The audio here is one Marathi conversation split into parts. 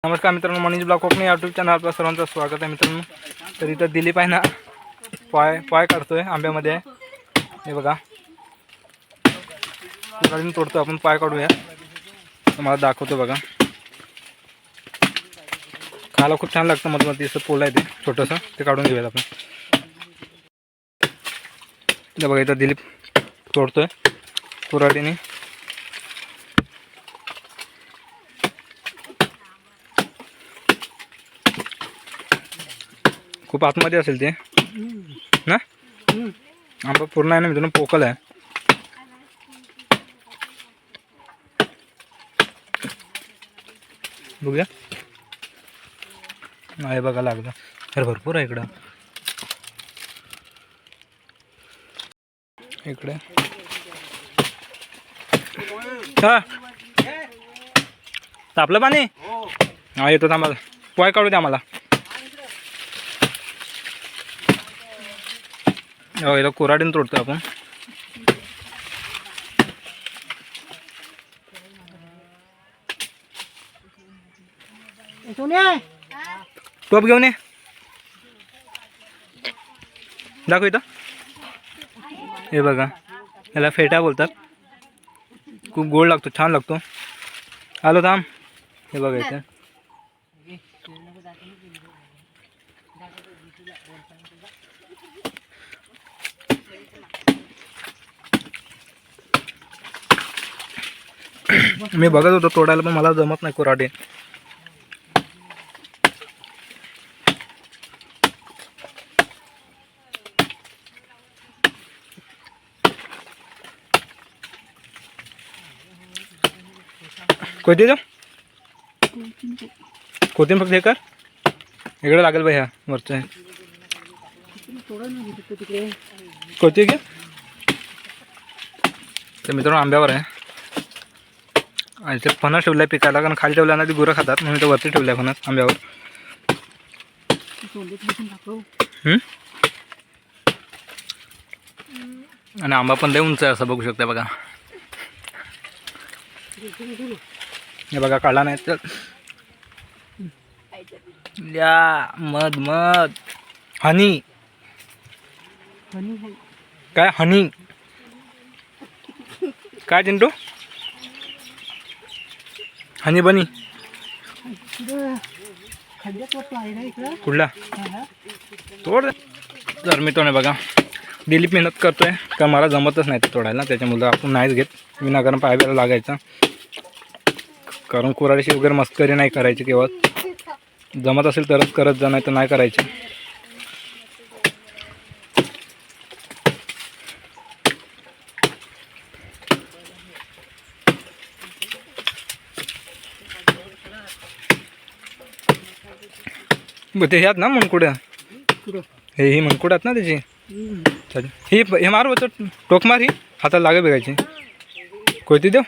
नमस्कार मित्रांनो, Manish blog Konkani YouTube channel आपलं सर्वांचं स्वागत आहे मित्रांनो। तर इथं दिलीप आहे ना, पाय काढतोय आंब्यामध्ये। हे बघा, गाडीने तोडतो आपण, पाय काढूया, तुम्हाला दाखवतो बघा। खायला खूप छान लागतं, मध्ये मध्ये असं पोला आहे ते छोटंसं, ते काढून घेऊयात आपण। हे बघा, इथं दिलीप तोडतोय कुऱ्हाडीने। खूप आतमध्ये असेल ते ना, आंबा पूर्ण आहे ना मित्रांनो, पोकल आहे। बघूया, आहे बघा, लागलं तर भरपूर आहे इकडं। इकडे हा तापलं पाणी, हा येतो आम्हाला, पाय काढू द्या आम्हाला। याला कुऱ्हाडीने तोडतो आपण। टोप घेऊन ये, दाखव इथं। हे बघा, याला फेटा बोलतात, खूप गोड लागतो, छान लागतो। आलो थांब, हे बघा इथे। मी बघत होतो तोडायला, पण मला जमत नाही कुऱ्हाडी। कोणती जाऊ कोथिंब फक्त हे कर, इकडे लागेल बाई, ह्या वरचं आहे कोणती घे। तर मित्रांनो, आंब्यावर आहे आणि ते फणस ठेवलं आहे पिकायला, कारण खाली ठेवल्या ना ती गुरं खातात, म्हणून ते वरती ठेवलं आहे फणस आंब्यावर। आणि आंबा पण लय उंच आहे, असं बघू शकता बघा। हे बघा, काढला नाही तर मध मध हनी, काय हनी काय चिंटू, हनी बनी कुठला तोड। तर मी तोडे बघा, दिलीप मेहनत करतोय, का मला जमतच नाही ते तोडायला, त्याच्यामुळे आपण नाहीच घेत, विनाकारण पायाला लागायचं। कारण कुऱ्हाडीशी वगैरे मस्करी नाही करायची, केवळ जमत असेल तरच करत जा, नाही तर नाही करायची। ते ह्यात ना मुनकुड्या, हे मुनकुड्या आहेत ना त्याची, हे मार होतं, टोक मार, ही हाताला लागे बघायची। कोयती देऊ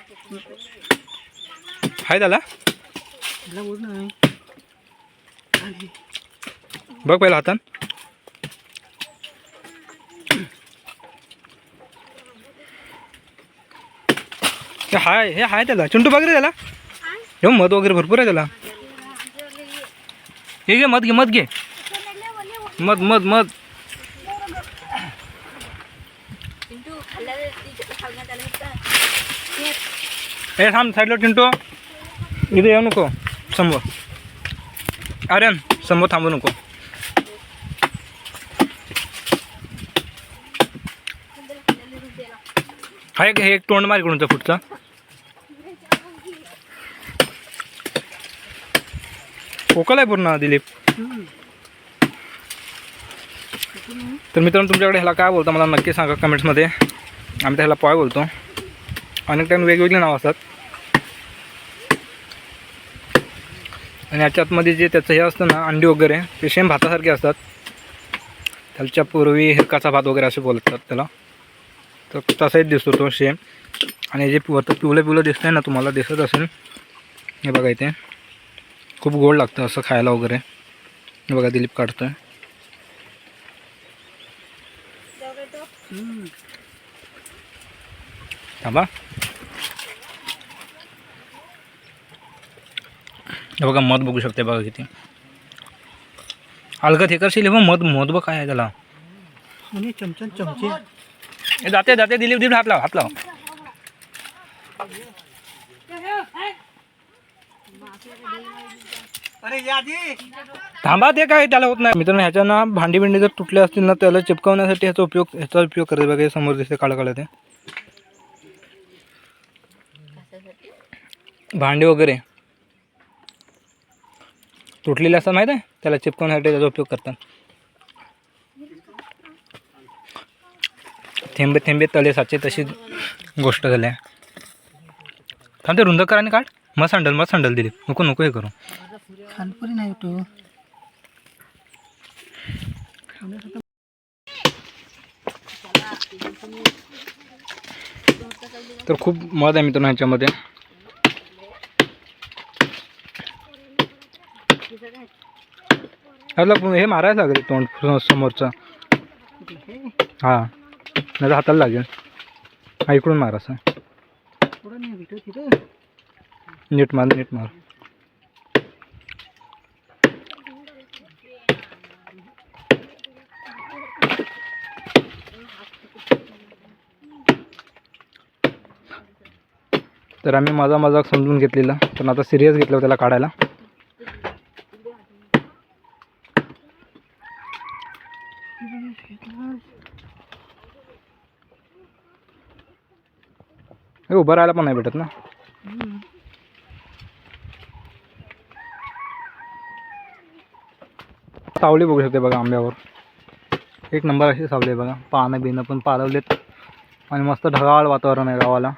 हाय त्याला, बघ पहिला हातान। हे हाय त्याला, चिंटू बघ रे त्याला, हे मध वगैरे भरपूर आहे त्याला। हे घे मध, घे मध, घे मध मध मध। हे थांब साईडला चिंटू, इथे येऊ नको समोर, आर्यन समोर थांबू नको। हाय हे एक तोंड मार इकडूनचा फुटचा, पोकल आहे पूर्ण दिलीप। तर मित्रांनो, तुमच्याकडे ह्याला काय बोलता मला नक्की सांगा कमेंट्समध्ये। आम्ही त्याला पॉय बोलतो, अनेक टाइम वेगवेगळी नाव असतात। आणि याच्यातमध्ये जे त्याचं हे असतं ना, अंडी वगैरे, ते सेम भातासारखे असतात, त्याच्या पूर्वी हिरकाचा भात वगैरे असे बोलतात त्याला। तर तसाच दिसतो तो सेम। आणि जे वरतं पिवलं पिवलं दिसतंय ना, तुम्हाला दिसत असेल, हे बघा इथे, खूप गोड लागतं असं खायला वगैरे। हे बघा दिलीप काढतोय, थांबा। हे बघा मध बघू शकते बघा किती हलकत हे करशील मग मध बघ काय आहे त्याला चमचे जाते जाते दिलीप हात लाव थांबा ते काय त्याला होत नाही मित्रांनो ह्याच्या ना भांडी बिंडी जर तुटले असतील ना त्याला चिपकवण्यासाठी ह्याचा उपयोग करते बघा समोर दिसते काळं काळं ते भांडी वगैरे तुटलेले असतात माहिती आहे त्याला चिपकवण्यासाठी त्याचा उपयोग करतात थेंबे थेंबे तले साचे तशी गोष्ट झाली थांब ते रुंद कराने काढ मस्त सांडल दिली नको हे करू खानपुरी नाही तो तर खूप मध आहे मित्रांनो ह्याच्यामध्ये हे मारायला लागेल तोंड समोरचा हा नाही हाताला लागेल हा इकडून मार असं नीट मार तर आम्ही माझा मजाक समजून घेतलेला पण आता सिरियस घेतलं त्याला काढायला उभं राहायला पण नाही भेटत ना सावली बघू शकते बघा आंब्यावर एक नंबर अशी सावली आहे बघा पानं बिनं पण पालवलेत आणि मस्त ढगाळ वातावरण आहे गावाला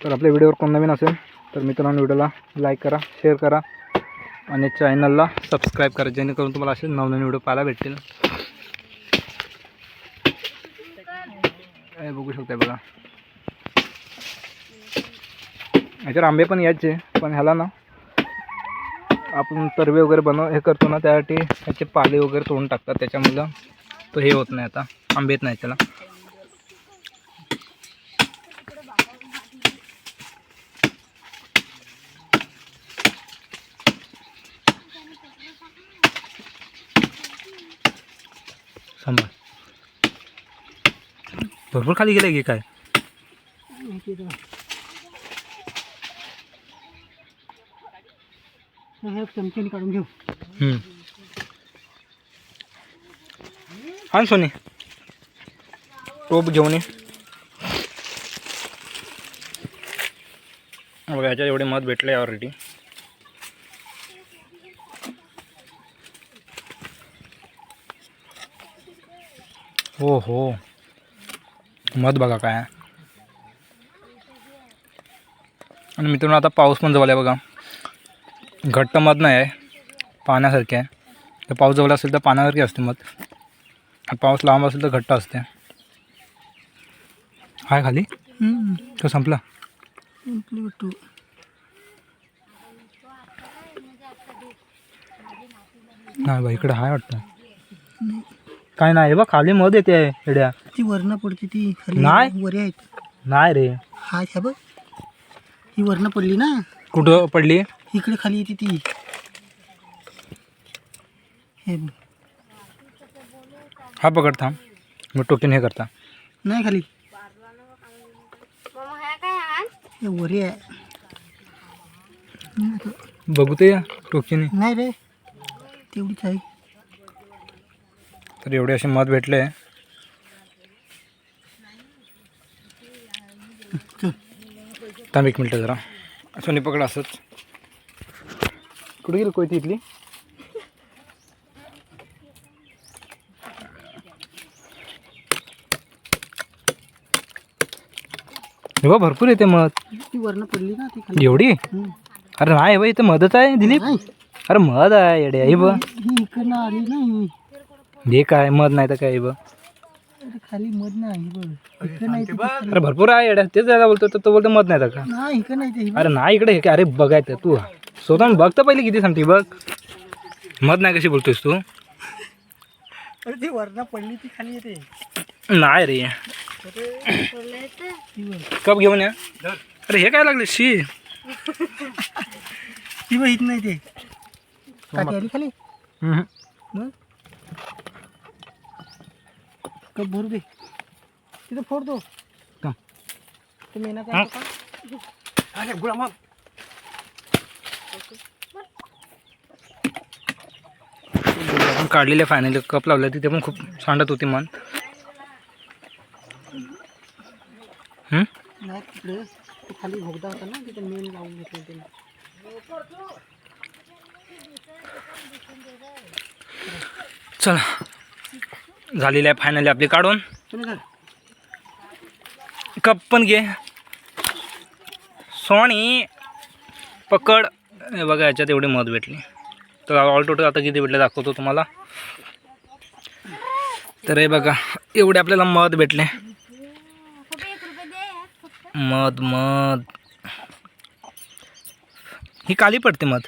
तर आपल्या व्हिडिओवर कोण नवीन असेल तर मित्रांनो व्हिडिओला लाईक करा शेअर करा आणि चॅनलला सबस्क्राईब करा जेणेकरून तुम्हाला असे नवनवीन व्हिडिओ पाहायला भेटतील हे बघू शकता बघा याच्यावर आंबे पण यायचे पण ह्याला ना आपण तरवे वगैरे हे करतो ना त्यासाठी ह्याचे पाले वगैरे तोडून टाकतात त्याच्यामुळं तो हे होत नाही आता आंबे येत नाही त्याला सांभाळ भरपूर खाली गेलं की काय चमच्याने काढून घेऊ आण सोनी टोप घेऊन ये बघा याच्यात एवढे मध भेटले ऑलरेडी हो मध बघा काय आणि मित्रांनो आता पाऊस पण जवळ आहे बघा घट्ट मध नाही आहे पाण्यासारखे आहे तर पाऊस जवळ असेल तर पाण्यासारखे असते मध पाऊस लांब असेल तर घट्ट असते हाय खाली तो संपला नाही बा इकडे हाय वाटतं काय नाही बा खाली मध येते एड्या ती वरनं पडते ती खाली नाही वरे आहेत नाही रे हा ह्या बघ ही वरनं पडली ना कुठं पडली इकडे खाली येते ती हे बघ हा पकड थांब मग टोकीन हे करता नाही खाली हे वरे आहे बघू ते टोकीने नाही रे तेवढीच आहे तर एवढे असे मध भेटले थांब एक मिनटं जरा सोनी पकड असंच कुठे गेली कोयती इथली बघा भरपूर येते मध ती वरनं पडली ना ती खाली एवढी अरे नाही बा इथं मधच आहे दिलीप अरे मध आहे येडे आई बघ ही इकडनं आली नाही हे काय मध नाही तर काय बघ खाली मध नाही बघ इकडं नाही अरे भरपूर आहे येड्या तेच जायला बोलतो तर तो बोलतो मध नाही तर का नाही इकडं नाही ते अरे नाही इकडे हे काय अरे बघायचं तू स्वतः बघ तर पहिले किती सांगते बघ मध नाही कशी बोलतोयस तू अरे ती वरनं पडली ती खाली येते नाही रे कप घेऊन या अरे हे काय लागले शी ती माहीत नाही ते काठी आली खाली हम्म. मग कप भरू दे तिथं फोडतो थांब. ते मेहनत आहे का अरे गुळा मग आपण काढलेले फायनली कप लावले तिथे पण खूप सांडत होती मन. नाही तिकडे तो खाली भोगदा होता ना तिथे मेन लावून घेतलं त्याने चला झालेली आहे फायनली आपली काढून. तुम्ही जा. कप पण घे सोनी पकड. हे बघा याच्यात एवढी मध भेटली. तर ऑल टोटल आता किती भेटले दाखवतो तुम्हाला. तर हे बघा एवढे आपल्याला मध भेटले. मध मध ही काली पडते मध.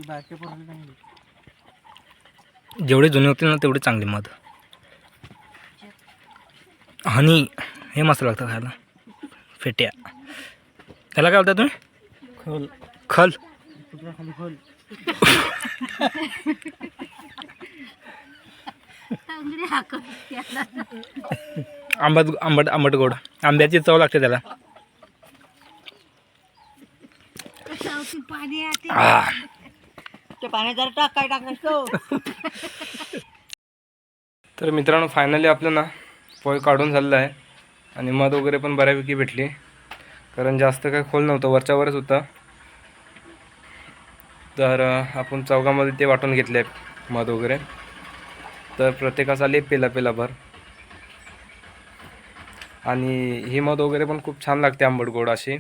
बारके पोरांना नाही. जेवढे जुने होतील ना तेवढे चांगली मध. हनी हे मस्त लागतं खायला. फेट्या त्याला काय बोलता तुम्ही. खोल खल. कुठल्या खाली खोल आंबट आंबट आंबट गोड आंब्याची चव लागते त्याला. आह. ते पाण्यात जरा टाक काय टाकायचं तर मित्रांनो फायनली आपलं ना पोहे काढून झालेलं आहे आणि मध वगैरे पण बऱ्यापैकी भेटली. कारण जास्त काही खोल नव्हतं वरच्यावरच होतं. तर आपण चौघामध्ये ते वाटून घेतले मध वगैरे. तर प्रत्येकाचा लेप पेला भर. आणि ही मध वगैरे पण खूप छान लागते आंबट गोड अशी.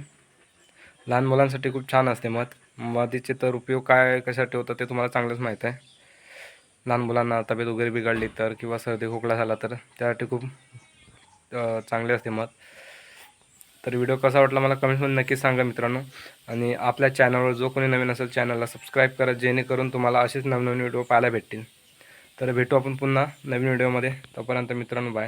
लहान मुलांसाठी खूप छान असते मध. मधीचे तर उपयोग काय कशासाठी होतात ते तुम्हाला चांगलंच माहीत आहे. लहान मुलांना तब्येत वगैरे बिघडली तर किंवा सर्दी खोकला झाला तर त्यासाठी खूप चांगले असते मध. तर व्हिडिओ कसा वाटला मला कमेंट्समध्ये नक्कीच सांगा मित्रांनो. आणि आपल्या चॅनलवर जो कोणी नवीन असेल चॅनलला सबस्क्राईब करा जेणेकरून तुम्हाला असेच नवनवीन व्हिडिओ पाहायला भेटतील. तर भेटू आपण पुन्हा नवीन व्हिडिओमध्ये. तोपर्यंत मित्रांनो बाय.